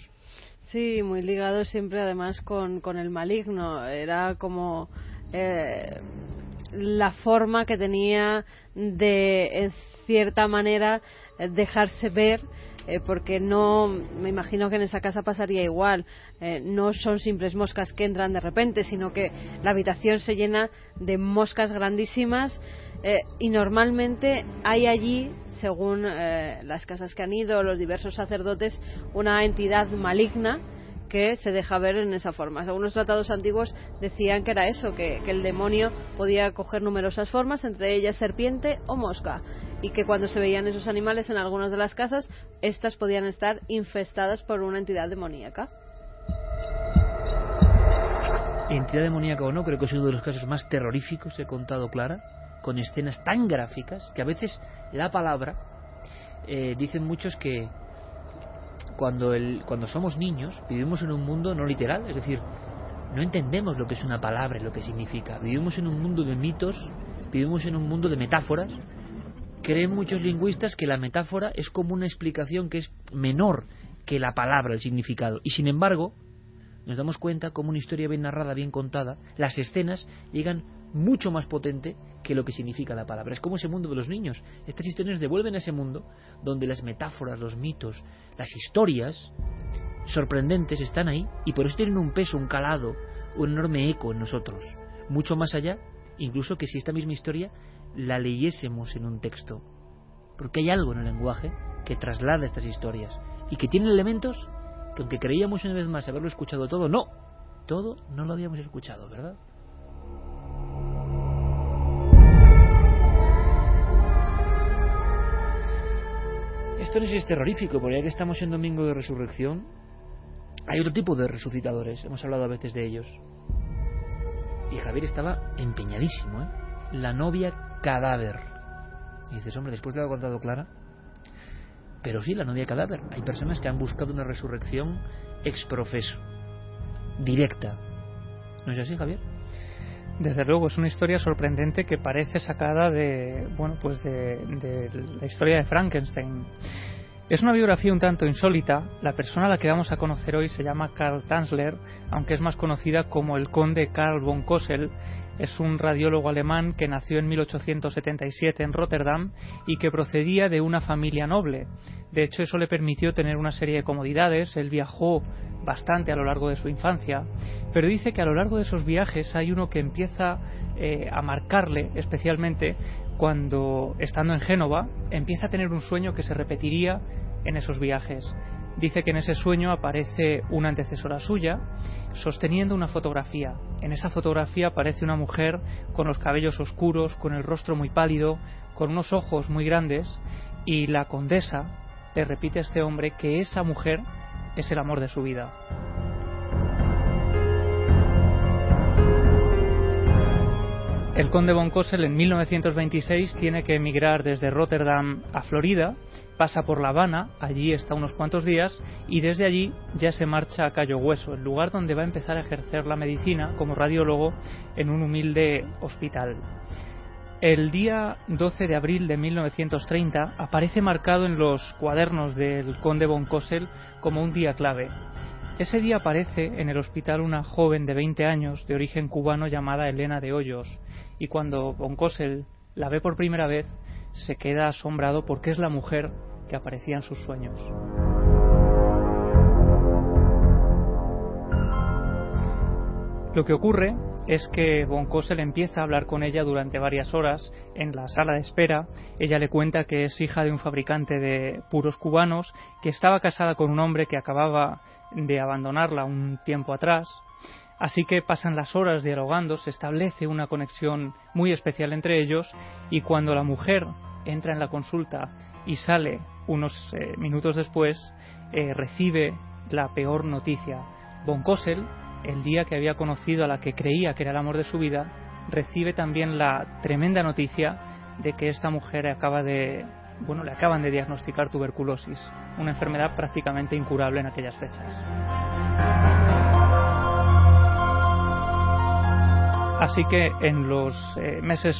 Speaker 5: Sí, muy ligado siempre además con el maligno. Era como la forma que tenía de, en cierta manera, dejarse ver, porque no, me imagino que en esa casa pasaría igual. No son simples moscas que entran de repente, sino que la habitación se llena de moscas grandísimas, y normalmente hay allí, según las casas que han ido, los diversos sacerdotes, una entidad maligna que se deja ver en esa forma. Según los tratados antiguos decían que era eso, que el demonio podía coger numerosas formas, entre ellas serpiente o mosca, y que cuando se veían esos animales en algunas de las casas, estas podían estar infestadas por una entidad demoníaca.
Speaker 1: Entidad demoníaca o no, creo que es uno de los casos más terroríficos que he contado, Clara, con escenas tan gráficas que a veces la palabra, dicen muchos que cuando somos niños vivimos en un mundo no literal, es decir, no entendemos lo que es una palabra y lo que significa. Vivimos en un mundo de mitos, vivimos en un mundo de metáforas. Creen muchos lingüistas que la metáfora es como una explicación que es menor que la palabra, el significado. Y sin embargo, nos damos cuenta como una historia bien narrada, bien contada, las escenas llegan mucho más potente que lo que significa la palabra. Es como ese mundo de los niños. Estas historias devuelven a ese mundo donde las metáforas, los mitos, las historias sorprendentes están ahí, y por eso tienen un peso, un calado, un enorme eco en nosotros, mucho más allá incluso que si esta misma historia la leyésemos en un texto, porque hay algo en el lenguaje que traslada estas historias y que tiene elementos que, aunque creíamos una vez más haberlo escuchado todo no lo habíamos escuchado, ¿verdad? Esto no es terrorífico, porque ya que estamos en Domingo de Resurrección, hay otro tipo de resucitadores, hemos hablado a veces de ellos. Y Javier estaba empeñadísimo, ¿eh? La novia cadáver. Y dices, hombre, después de lo que ha contado Clara. Pero sí, la novia cadáver. Hay personas que han buscado una resurrección ex profeso, directa. ¿No es así, Javier?
Speaker 6: Desde luego, es una historia sorprendente que parece sacada de la historia de Frankenstein. Es una biografía un tanto insólita. La persona a la que vamos a conocer hoy se llama Karl Tanzler, aunque es más conocida como el conde Karl von Cosel. Es un radiólogo alemán que nació en 1877 en Rotterdam y que procedía de una familia noble. De hecho, eso le permitió tener una serie de comodidades. Él viajó bastante a lo largo de su infancia, pero dice que a lo largo de esos viajes hay uno que empieza a marcarle especialmente cuando, estando en Génova, empieza a tener un sueño que se repetiría en esos viajes. Dice que en ese sueño aparece una antecesora suya sosteniendo una fotografía. En esa fotografía aparece una mujer con los cabellos oscuros, con el rostro muy pálido, con unos ojos muy grandes, y la condesa le repite a este hombre que esa mujer es el amor de su vida. El conde von Cosel en 1926 tiene que emigrar desde Rotterdam a Florida, pasa por La Habana, allí está unos cuantos días, y desde allí ya se marcha a Cayo Hueso, el lugar donde va a empezar a ejercer la medicina como radiólogo en un humilde hospital. El día 12 de abril de 1930 aparece marcado en los cuadernos del conde von Cosel como un día clave. Ese día aparece en el hospital una joven de 20 años de origen cubano llamada Elena de Hoyos, y cuando von Cosel la ve por primera vez se queda asombrado porque es la mujer que aparecía en sus sueños. Lo que ocurre es que von Cosel empieza a hablar con ella durante varias horas en la sala de espera. Ella le cuenta que es hija de un fabricante de puros cubanos, que estaba casada con un hombre que acababa de abandonarla un tiempo atrás. Así que pasan las horas dialogando, se establece una conexión muy especial entre ellos, y cuando la mujer entra en la consulta y sale unos minutos después, recibe la peor noticia. Von Cosel, el día que había conocido a la que creía que era el amor de su vida, recibe también la tremenda noticia de que esta mujer le acaban de diagnosticar tuberculosis, una enfermedad prácticamente incurable en aquellas fechas. Así que en los meses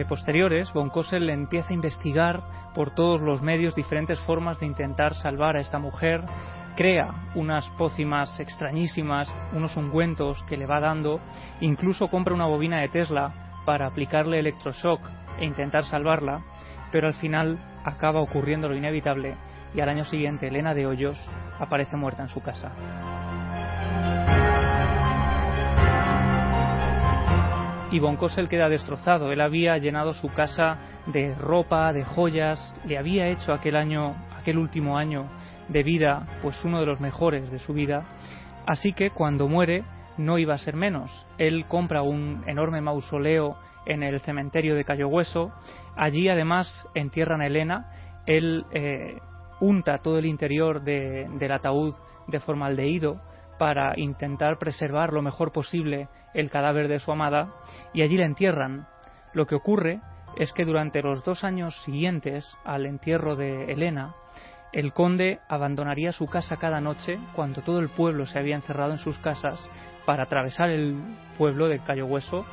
Speaker 6: posteriores, von Cosel empieza a investigar por todos los medios diferentes formas de intentar salvar a esta mujer. crea unas pócimas extrañísimas, unos ungüentos que le va dando, incluso compra una bobina de Tesla para aplicarle electroshock e intentar salvarla, pero al final acaba ocurriendo lo inevitable y al año siguiente Elena de Hoyos aparece muerta en su casa. Y von Cosel queda destrozado. Él había llenado su casa de ropa, de joyas, le había hecho aquel último año de vida, pues uno de los mejores de su vida, así que cuando muere no iba a ser menos. Él compra un enorme mausoleo en el cementerio de Cayo Hueso, allí además entierran a Elena, él unta todo el interior del ataúd de formaldehído para intentar preservar lo mejor posible el cadáver de su amada, y allí la entierran. Lo que ocurre es que durante los 2 años siguientes al entierro de Elena, el conde abandonaría su casa cada noche cuando todo el pueblo se había encerrado en sus casas para atravesar el pueblo de Cayo Hueso,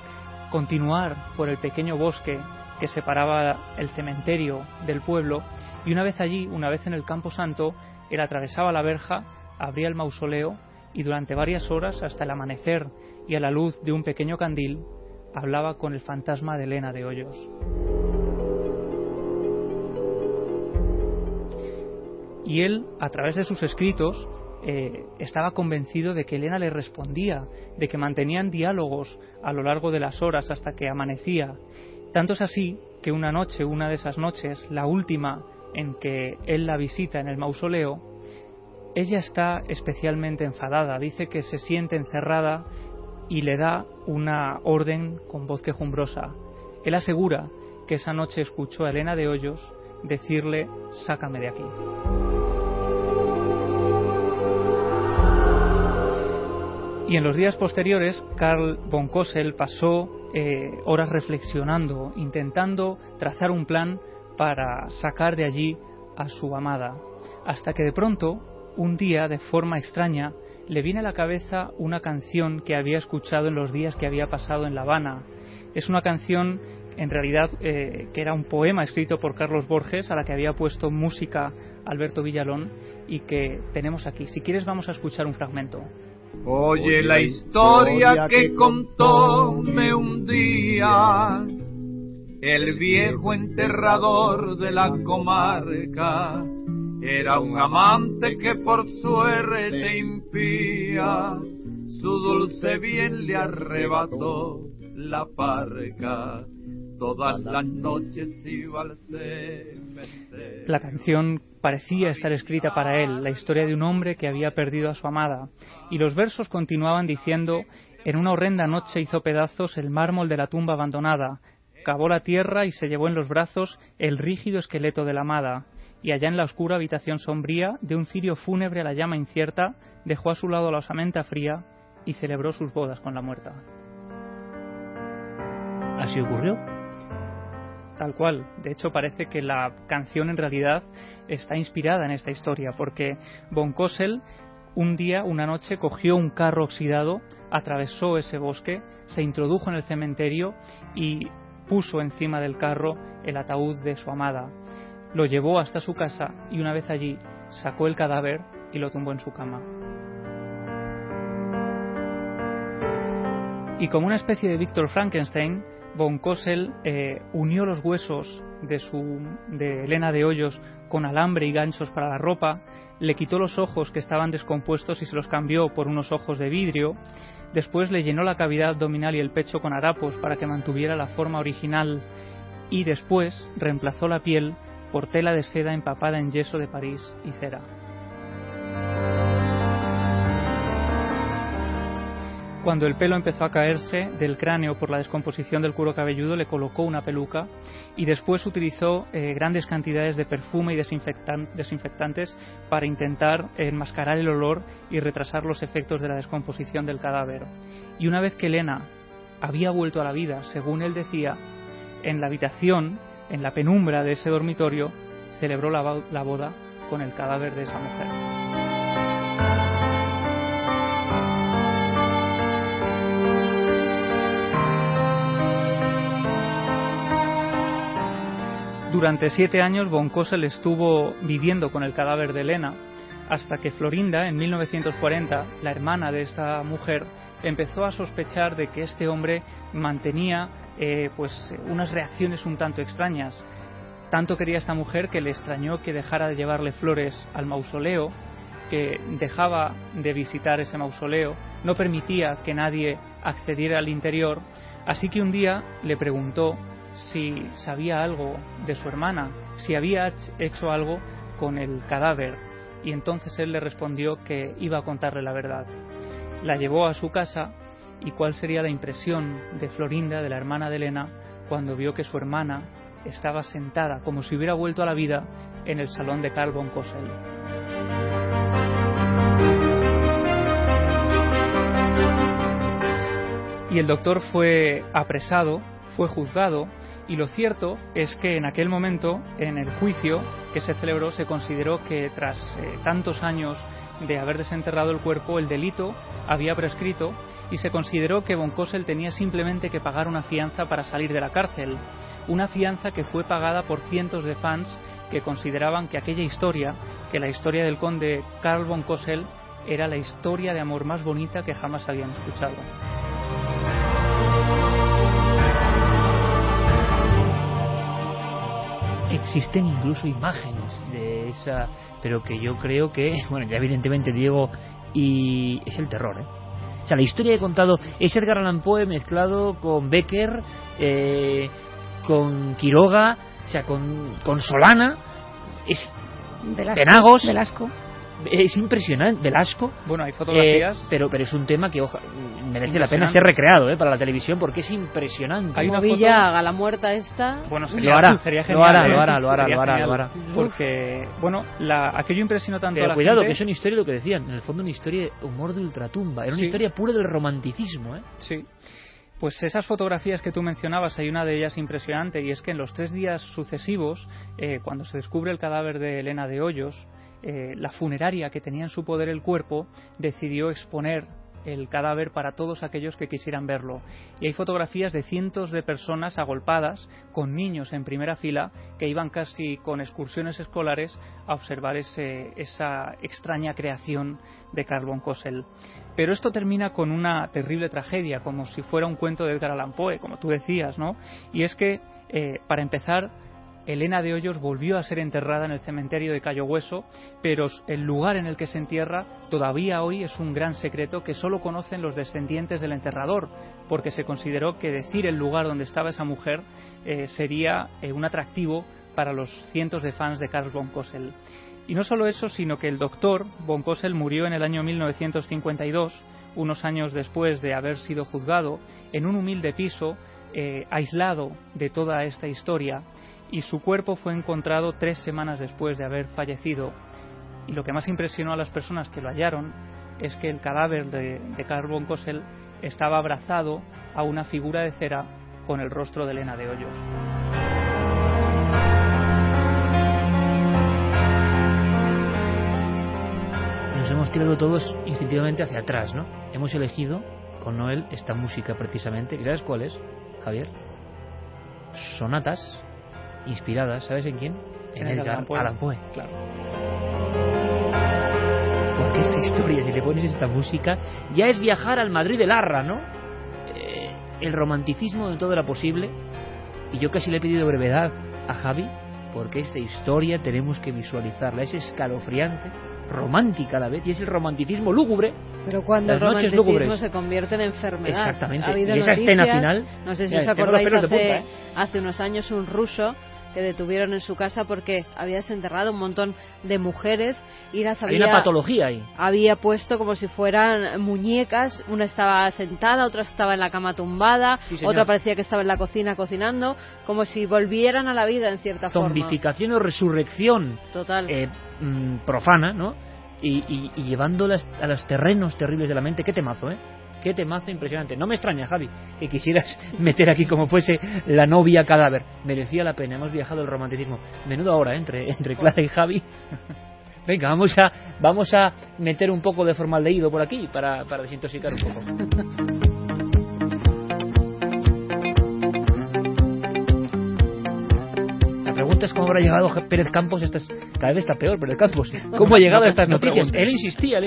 Speaker 6: continuar por el pequeño bosque que separaba el cementerio del pueblo, y una vez allí, una vez en el Campo Santo, él atravesaba la verja, abría el mausoleo y durante varias horas, hasta el amanecer y a la luz de un pequeño candil, hablaba con el fantasma de Elena de Hoyos. Y él, a través de sus escritos, estaba convencido de que Elena le respondía, de que mantenían diálogos a lo largo de las horas hasta que amanecía. Tanto es así que una de esas noches, la última en que él la visita en el mausoleo, ella está especialmente enfadada, dice que se siente encerrada y le da una orden con voz quejumbrosa. Él asegura que esa noche escuchó a Elena de Hoyos decirle: «Sácame de aquí». Y en los días posteriores, Carl von Cosel pasó horas reflexionando, intentando trazar un plan para sacar de allí a su amada, hasta que de pronto, un día, de forma extraña, le viene a la cabeza una canción que había escuchado en los días que había pasado en La Habana. Es una canción, en realidad, que era un poema escrito por Carlos Borges, a la que había puesto música Alberto Villalón, y que tenemos aquí. Si quieres, vamos a escuchar un fragmento.
Speaker 3: Oye la historia que contóme un día el viejo enterrador de la comarca. Era un amante que por suerte impía su dulce bien le arrebató la parca. Todas las noches iba al cementerio.
Speaker 6: La canción parecía estar escrita para él, la historia de un hombre que había perdido a su amada, y los versos continuaban diciendo: en una horrenda noche hizo pedazos el mármol de la tumba abandonada, cavó la tierra y se llevó en los brazos el rígido esqueleto de la amada, y allá en la oscura habitación sombría de un cirio fúnebre a la llama incierta dejó a su lado la osamenta fría y celebró sus bodas con la muerta.
Speaker 1: ¿Así ocurrió?
Speaker 6: Tal cual. De hecho, parece que la canción en realidad está inspirada en esta historia, porque von Cosel un día, una noche, cogió un carro oxidado, atravesó ese bosque, se introdujo en el cementerio y puso encima del carro el ataúd de su amada. Lo llevó hasta su casa y una vez allí sacó el cadáver y lo tumbó en su cama. Y como una especie de Víctor Frankenstein, von Cosel unió los huesos de Elena de Hoyos con alambre y ganchos para la ropa, le quitó los ojos que estaban descompuestos y se los cambió por unos ojos de vidrio, después le llenó la cavidad abdominal y el pecho con harapos para que mantuviera la forma original y después reemplazó la piel por tela de seda empapada en yeso de París y cera. Cuando el pelo empezó a caerse del cráneo por la descomposición del cuero cabelludo, le colocó una peluca y después utilizó grandes cantidades de perfume y desinfectantes para intentar enmascarar el olor y retrasar los efectos de la descomposición del cadáver. Y una vez que Elena había vuelto a la vida, según él decía, en la habitación, en la penumbra de ese dormitorio, celebró la boda con el cadáver de esa mujer. Durante 7 años von Cosel estuvo viviendo con el cadáver de Elena hasta que Florinda, en 1940, la hermana de esta mujer, empezó a sospechar de que este hombre mantenía unas reacciones un tanto extrañas. Tanto quería esta mujer que le extrañó que dejara de llevarle flores al mausoleo, que dejaba de visitar ese mausoleo, no permitía que nadie accediera al interior, así que un día le preguntó si sabía algo de su hermana, si había hecho algo con el cadáver, y entonces él le respondió que iba a contarle la verdad. La llevó a su casa, y cuál sería la impresión de Florinda, de la hermana de Elena, cuando vio que su hermana estaba sentada como si hubiera vuelto a la vida en el salón de Carl von Cosel. Y el doctor fue apresado, fue juzgado, y lo cierto es que en aquel momento, en el juicio que se celebró, se consideró que tras tantos años de haber desenterrado el cuerpo, el delito había prescrito, y se consideró que von Cosel tenía simplemente que pagar una fianza para salir de la cárcel, una fianza que fue pagada por cientos de fans que consideraban que aquella historia, que la historia del conde Carl von Cosel, era la historia de amor más bonita que jamás habían escuchado.
Speaker 1: Existen incluso imágenes de esa, pero que yo creo que, bueno, ya evidentemente Diego, y es el terror, O sea, la historia que he contado es Edgar Allan Poe mezclado con Becker, con Quiroga, o sea, con Solana, es Velasco. Es impresionante, Velasco.
Speaker 6: Bueno, hay fotografías.
Speaker 1: Pero es un tema que merece la pena ser recreado para la televisión, porque es impresionante.
Speaker 5: Hay una Villa haga la muerta esta.
Speaker 6: Bueno,
Speaker 1: sería genial. Lo hará.
Speaker 6: Porque, bueno, aquello impresionó tanto a la
Speaker 1: cuidado,
Speaker 6: gente.
Speaker 1: que es una historia, lo que decían, en el fondo una historia de humor de ultratumba. Era una historia pura del romanticismo,
Speaker 6: Sí. Pues esas fotografías que tú mencionabas, hay una de ellas impresionante, y es que en los 3 días sucesivos, cuando se descubre el cadáver de Elena de Hoyos, la funeraria que tenía en su poder el cuerpo decidió exponer el cadáver para todos aquellos que quisieran verlo, y hay fotografías de cientos de personas agolpadas con niños en primera fila que iban casi con excursiones escolares a observar esa extraña creación de Carl von Cosel. Pero esto termina con una terrible tragedia, como si fuera un cuento de Edgar Allan Poe, como tú decías, ¿no? Y es que, para empezar, Elena de Hoyos volvió a ser enterrada en el cementerio de Cayo Hueso, pero el lugar en el que se entierra todavía hoy es un gran secreto que solo conocen los descendientes del enterrador, porque se consideró que decir el lugar donde estaba esa mujer sería un atractivo para los cientos de fans de Carl von Cosel. Y no solo eso, sino que el doctor von Cosel murió en el año 1952, unos años después de haber sido juzgado, en un humilde piso, aislado de toda esta historia, y su cuerpo fue encontrado 3 semanas después de haber fallecido. Y lo que más impresionó a las personas que lo hallaron es que el cadáver de Carl von Cosel estaba abrazado a una figura de cera con el rostro de Elena de Hoyos.
Speaker 1: Nos hemos tirado todos instintivamente hacia atrás, ¿no? Hemos elegido con Noel esta música precisamente. ¿Y sabes cuál es, Javier? Sonatas inspiradas, ¿sabes en quién? En Edgar Allan Poe.
Speaker 6: Claro.
Speaker 1: Porque esta historia, si le pones esta música, ya es viajar al Madrid de Larra, ¿no? El romanticismo de todo era posible, y yo casi le he pedido brevedad a Javi, porque esta historia tenemos que visualizarla. Es escalofriante, romántica a la vez, y es el romanticismo lúgubre.
Speaker 5: Pero cuando el romanticismo se convierte en enfermedad.
Speaker 1: Exactamente.
Speaker 5: Ha habido
Speaker 1: y esa escena final,
Speaker 5: no sé si os acordáis, hace unos años un ruso que detuvieron en su casa porque había desenterrado un montón de mujeres y las había...
Speaker 1: Hay una patología ahí.
Speaker 5: Había puesto como si fueran muñecas, una estaba sentada, otra estaba en la cama tumbada, otra parecía que estaba en la cocina cocinando, como si volvieran a la vida en cierta forma.
Speaker 1: Zombificación o resurrección
Speaker 5: total,
Speaker 1: profana, ¿no? Y llevándolas a los terrenos terribles de la mente. Qué temazo, Qué temazo impresionante. No me extraña, Javi, que quisieras meter aquí como fuese la novia cadáver. Merecía la pena, hemos viajado el romanticismo. Menudo ahora, entre Clara y Javi. Venga, vamos a meter un poco de formaldehído por aquí para desintoxicar un poco. La pregunta preguntas cómo habrá llegado Pérez Campos, cada vez está peor Pérez Campos, cómo ha llegado a estas noticias. Él insistía.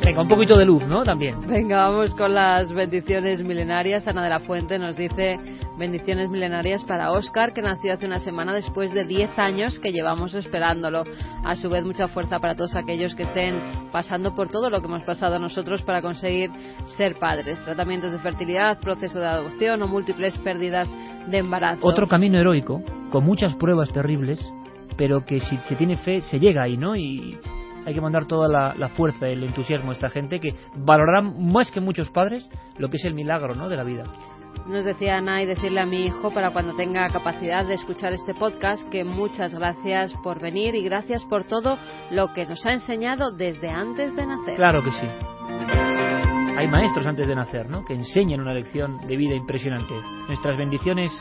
Speaker 1: Venga, un poquito de luz, ¿no? También.
Speaker 5: Venga, vamos con las bendiciones milenarias. Ana de la Fuente nos dice: bendiciones milenarias para Óscar, que nació hace una semana después de 10 años que llevamos esperándolo. A su vez, mucha fuerza para todos aquellos que estén pasando por todo lo que hemos pasado nosotros para conseguir ser padres. Tratamientos de fertilidad, proceso de adopción o múltiples pérdidas de embarazo.
Speaker 1: Otro camino heroico, con muchas pruebas terribles, pero que si se tiene fe se llega ahí, ¿no? Y hay que mandar toda la fuerza y el entusiasmo a esta gente que valorará más que muchos padres lo que es el milagro, ¿no?, de la vida.
Speaker 5: Nos decía Ana, y decirle a mi hijo, para cuando tenga capacidad de escuchar este podcast, que muchas gracias por venir y gracias por todo lo que nos ha enseñado desde antes de nacer.
Speaker 1: Claro que sí. Hay maestros antes de nacer, ¿no?, que enseñan una lección de vida impresionante. Nuestras bendiciones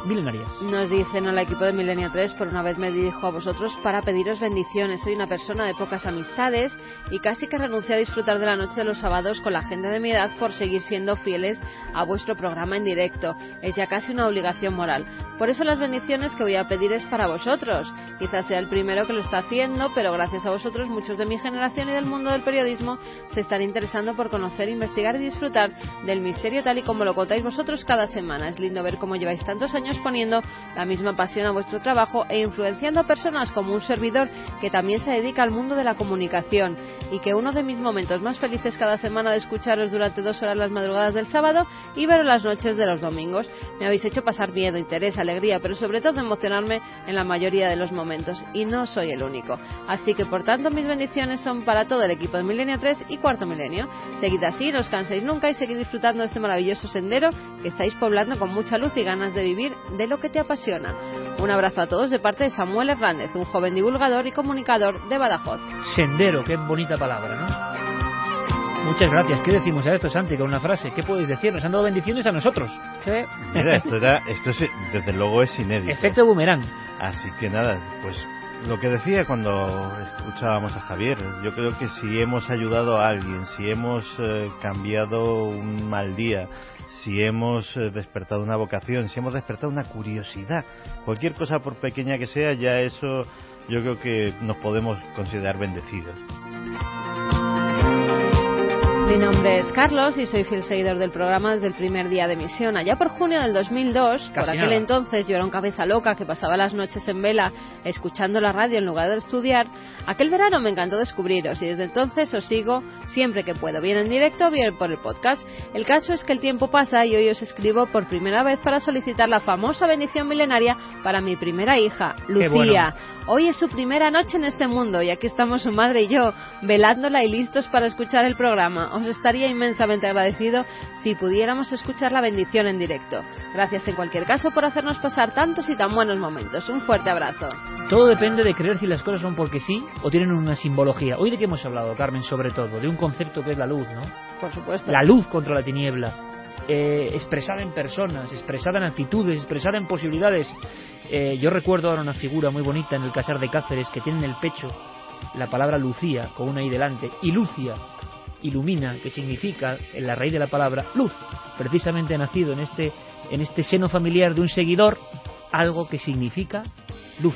Speaker 1: milenarias.
Speaker 5: Nos dicen al equipo de Milenio 3: por una vez me dirijo a vosotros para pediros bendiciones. Soy una persona de pocas amistades y casi que renuncié a disfrutar de la noche de los sábados con la gente de mi edad por seguir siendo fieles a vuestro programa en directo. Es ya casi una obligación moral. Por eso las bendiciones que voy a pedir es para vosotros. Quizás sea el primero que lo está haciendo, pero gracias a vosotros muchos de mi generación y del mundo del periodismo se están interesando por conocer, investigar y disfrutar del misterio tal y como lo contáis vosotros cada semana. Es lindo ver cómo lleváis tantos años poniendo la misma pasión a vuestro trabajo e influenciando a personas como un servidor que también se dedica al mundo de la comunicación, y que uno de mis momentos más felices cada semana de escucharos durante 2 horas las madrugadas del sábado y veros las noches de los domingos. Me habéis hecho pasar miedo, interés, alegría, pero sobre todo emocionarme en la mayoría de los momentos, y no soy el único. Así que por tanto mis bendiciones son para todo el equipo de Milenio 3 y Cuarto Milenio. Seguid así, no os canséis nunca y seguid disfrutando de este maravilloso sendero que estáis poblando con mucha luz y ganas de vivir de lo que te apasiona. Un abrazo a todos de parte de Samuel Hernández, un joven divulgador y comunicador de Badajoz.
Speaker 1: Sendero, qué bonita palabra, ¿no? Muchas gracias. ¿Qué decimos a esto, Santi, con una frase? ¿Qué podéis decir? Nos han dado bendiciones a nosotros.
Speaker 5: ¿Sí?
Speaker 7: Mira, esto desde luego es inédito.
Speaker 1: Efecto boomerang.
Speaker 7: Así que nada, pues lo que decía cuando escuchábamos a Javier, yo creo que si hemos ayudado a alguien, si hemos cambiado un mal día, si hemos despertado una vocación, si hemos despertado una curiosidad, cualquier cosa por pequeña que sea, ya eso yo creo que nos podemos considerar bendecidos.
Speaker 5: Mi nombre es Carlos y soy fiel seguidor del programa desde el primer día de emisión. Allá por junio del 2002, por aquel entonces yo era un cabeza loca que pasaba las noches en vela escuchando la radio en lugar de estudiar. Aquel verano me encantó descubriros y desde entonces os sigo siempre que puedo, bien en directo o bien por el podcast. El caso es que el tiempo pasa y hoy os escribo por primera vez para solicitar la famosa bendición milenaria para mi primera hija, Lucía. Bueno. Hoy es su primera noche en este mundo y aquí estamos su madre y yo, velándola y listos para escuchar el programa. Os estaría inmensamente agradecido si pudiéramos escuchar la bendición en directo. Gracias en cualquier caso por hacernos pasar tantos y tan buenos momentos. Un fuerte abrazo.
Speaker 1: Todo depende de creer si las cosas son porque sí o tienen una simbología. Hoy de qué hemos hablado, Carmen, sobre todo, de un concepto que es la luz, ¿no?
Speaker 5: Por supuesto.
Speaker 1: La luz contra la tiniebla. Expresada en personas, expresada en actitudes, expresada en posibilidades. Yo recuerdo ahora una figura muy bonita en el Casar de Cáceres que tiene en el pecho la palabra Lucía con una I delante, y Lucia ilumina, que significa en la raíz de la palabra luz, precisamente nacido en este seno familiar de un seguidor, algo que significa luz.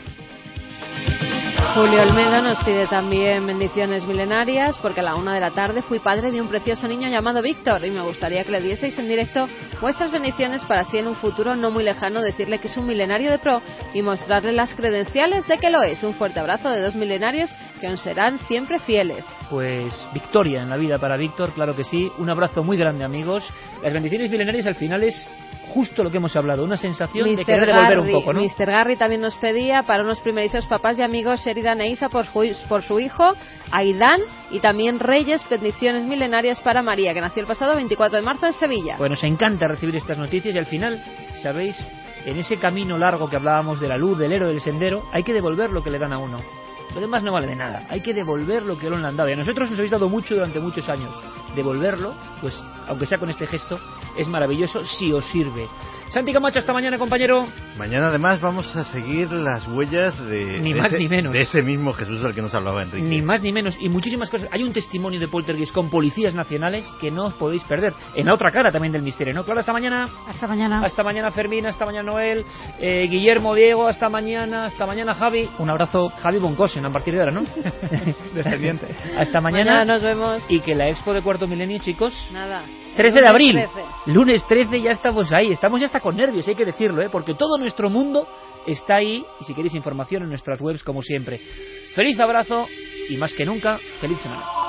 Speaker 5: Julio Olmedo nos pide también bendiciones milenarias porque a la 1 de la tarde fui padre de un precioso niño llamado Víctor y me gustaría que le dieseis en directo vuestras bendiciones para así en un futuro no muy lejano decirle que es un milenario de pro y mostrarle las credenciales de que lo es. Un fuerte abrazo de 2 milenarios que os serán siempre fieles.
Speaker 1: Pues victoria en la vida para Víctor, claro que sí. Un abrazo muy grande, amigos. Las bendiciones milenarias al final es justo lo que hemos hablado, una sensación
Speaker 5: Mr.
Speaker 1: de querer devolver un poco, ¿no?
Speaker 5: Mr. Garry también nos pedía para unos primerizos papás y amigos Sheridan e Isa por su hijo Aidan, y también Reyes, bendiciones milenarias para María, que nació el pasado 24 de marzo en Sevilla.
Speaker 1: Pues nos encanta recibir estas noticias y al final, sabéis, en ese camino largo que hablábamos de la luz, del héroe, del sendero, hay que devolver lo que le dan a uno. Lo demás no vale de nada, hay que devolver lo que le han dado y a nosotros nos habéis dado mucho durante muchos años. Devolverlo, pues aunque sea con este gesto, es maravilloso si os sirve. Santi Camacho, hasta mañana, compañero.
Speaker 7: Mañana además vamos a seguir las huellas de ese mismo Jesús del que nos hablaba Enrique.
Speaker 1: Ni más ni menos, y muchísimas cosas. Hay un testimonio de poltergeist con policías nacionales que no os podéis perder. En la otra cara también del misterio, ¿no? Claro, hasta mañana.
Speaker 4: Hasta mañana.
Speaker 1: Hasta mañana, Fermín, hasta mañana, Noel, Guillermo, Diego, hasta mañana, Javi.
Speaker 6: Un abrazo.
Speaker 1: Javi Boncosen, a partir de ahora, ¿no?
Speaker 6: Descendiente.
Speaker 1: Hasta mañana.
Speaker 5: Nos vemos.
Speaker 1: Y que la expo de Cuarto Milenio, chicos.
Speaker 5: Nada.
Speaker 1: 13 de abril.
Speaker 5: 13.
Speaker 1: Lunes 13, ya estamos ahí. Estamos ya hasta con nervios, hay que decirlo, porque todo nuestro mundo está ahí. Y si queréis información en nuestras webs, como siempre. Feliz abrazo y más que nunca, feliz semana.